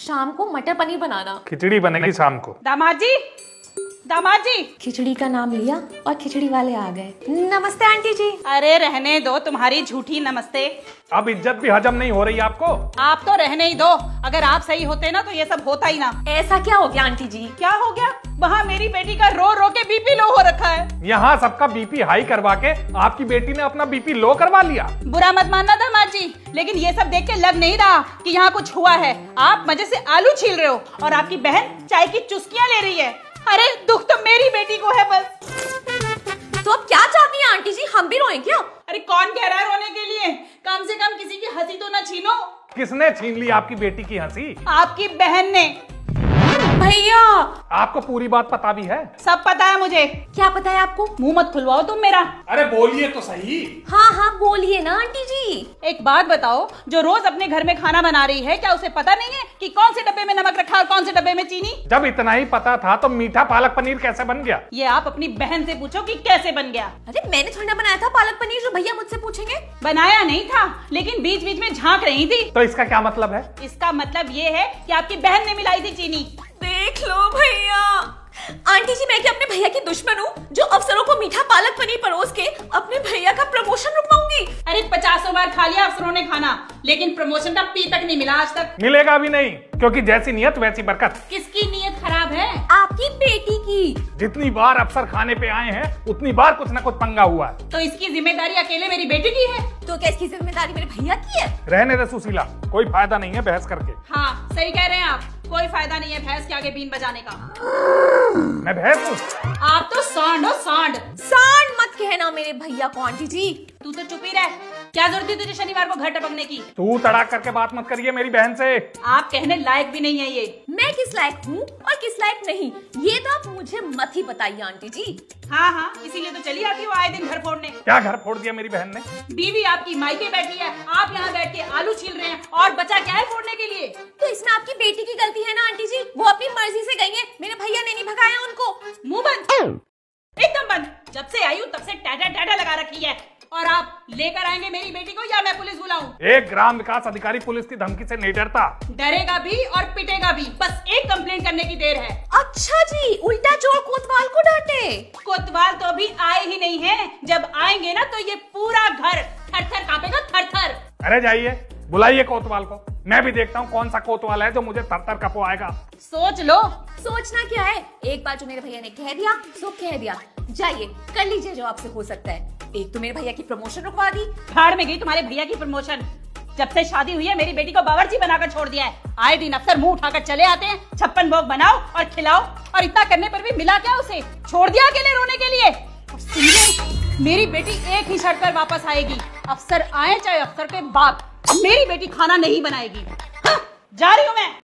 शाम को मटर पनीर बनाना। खिचड़ी बनेगी शाम को। दामाद जी, दामाद जी। खिचड़ी का नाम लिया और खिचड़ी वाले आ गए। नमस्ते आंटी जी। अरे रहने दो तुम्हारी झूठी नमस्ते। अब इज्जत भी हजम नहीं हो रही आपको? आप तो रहने ही दो, अगर आप सही होते ना तो ये सब होता ही ना। ऐसा क्या हो गया आंटी जी? क्या हो गया? वहाँ मेरी बेटी का रो रो के बीपी लो हो रखा है। यहाँ सबका बीपी हाई करवा के आपकी बेटी ने अपना बीपी लो करवा लिया। बुरा मत मानना दामाद जी, लेकिन ये सब देख के लग नहीं रहा कि यहाँ कुछ हुआ है। आप मजे से आलू छील रहे हो और आपकी बहन चाय की चुस्कियाँ ले रही है। अरे दुख तो मेरी बेटी को है बस। तो अब क्या चाहती हैं आंटी जी, हम भी रोएं क्या? अरे कौन कह रहा है रोने के लिए? कम से कम किसी की हंसी तो ना छीनो। किसने छीन ली आपकी बेटी की हंसी? आपकी बहन ने। भैया आपको पूरी बात पता भी है? सब पता है मुझे। क्या पता है आपको? मुंह मत खुलवाओ तुम मेरा। अरे बोलिए तो सही। हाँ हाँ बोलिए ना आंटी जी। एक बात बताओ, जो रोज अपने घर में खाना बना रही है, क्या उसे पता नहीं है कि कौन से डब्बे में नमक रखा और कौन से डब्बे में चीनी? जब इतना ही पता था तो मीठा पालक पनीर कैसे बन गया? ये आप अपनी बहन से पूछो कि कैसे बन गया। अरे मैंने थोड़ी ना बनाया था पालक पनीर, जो भैया मुझसे पूछेंगे। बनाया नहीं था, लेकिन बीच बीच में झांक रही थी। तो इसका क्या मतलब है? इसका मतलब ये है कि आपकी बहन ने मिलाई थी चीनी। देख लो भैया। आंटी जी मैं क्या अपने भैया की दुश्मन हूँ जो अफसरों को मीठा पालक पनीर परोस के अपने भैया का प्रमोशन रुकवाऊंगी? अरे 50 बार खा लिया अफसरों ने खाना, लेकिन प्रमोशन का पी तक नहीं मिला आज तक। मिलेगा भी नहीं, क्योंकि जैसी नियत वैसी बरकत। किसकी नियत खराब है? आपकी बेटी की। जितनी बार अफसर खाने पे आए हैं उतनी बार कुछ न कुछ पंगा हुआ है। तो इसकी जिम्मेदारी अकेले मेरी बेटी की है? तो क्या इसकी जिम्मेदारी मेरे भैया की है? रहने दे सुशीला, कोई फायदा नहीं है बहस करके। हाँ सही कह रहे हैं आप, कोई फायदा नहीं है भैंस के आगे बीन बजाने का। मैं भैंस हूँ? आप तो सांड हो सांड। सांड मत कहना मेरे भैया को आंटी जी। तू तो चुप ही रह, क्या जरूरत थी तुझे शनिवार को घर टपकने की? तू तड़ाक करके बात मत करिए मेरी बहन से। आप कहने लायक भी नहीं है ये। मैं किस लायक हूँ और किस लायक नहीं, ये तो आप मुझे मत ही बताइए आंटी जी। हाँ हाँ, इसीलिए तो चली आती हो आए दिन घर फोड़ने। क्या घर फोड़ दिया मेरी बहन ने? बीवी आपकी मायके बैठी है, आप यहाँ बैठ के आलू छील रहे हैं, और बचा क्या है फोड़ने के लिए? तो इसमें आपकी बेटी की गलती है ना आंटी जी, वो अपनी मर्जी से गई है, मेरे भैया ने नहीं भगाया उनको। मुंह बंद, एकदम बंद। जब से आई हूँ तब से टाटा टाटा लगा रखी है। और आप लेकर आएंगे मेरी बेटी को या मैं पुलिस बुलाऊं? एक ग्राम विकास अधिकारी पुलिस की धमकी से नहीं डरता। डरेगा भी और पिटेगा भी, बस एक कंप्लेंट करने की देर है। अच्छा जी, उल्टा चोर कोतवाल को डांटे। कोतवाल तो अभी आए ही नहीं हैं, जब आएंगे ना तो ये पूरा घर थर-थर कांपेगा, थर-थर। अरे जाइए बुलाइए कोतवाल को, मैं भी देखता हूँ कौन सा कोतवाल है जो मुझे थर-थर कपवाएगा। सोच लो। सोचना क्या है, एक बार जो मेरे भैया ने कह दिया सो कह दिया। जाइए कर लीजिए जो आपसे हो सकता है। एक तो मेरे भैया की प्रमोशन रुकवा दी। भाड़ में गई तुम्हारे भैया की प्रमोशन। जब से शादी हुई है मेरी बेटी को बावर्ची बनाकर छोड़ दिया है। आए दिन अफसर मुंह उठाकर चले आते हैं, 56 भोग बनाओ और खिलाओ, और इतना करने पर भी मिला क्या उसे? छोड़ दिया अकेले रोने के लिए। और सुनिए, मेरी बेटी एक ही शर्त पर वापस आएगी, अफसर आए चाहे अफसर के बाप, मेरी बेटी खाना नहीं बनाएगी। हाँ, जा रही हूँ मैं।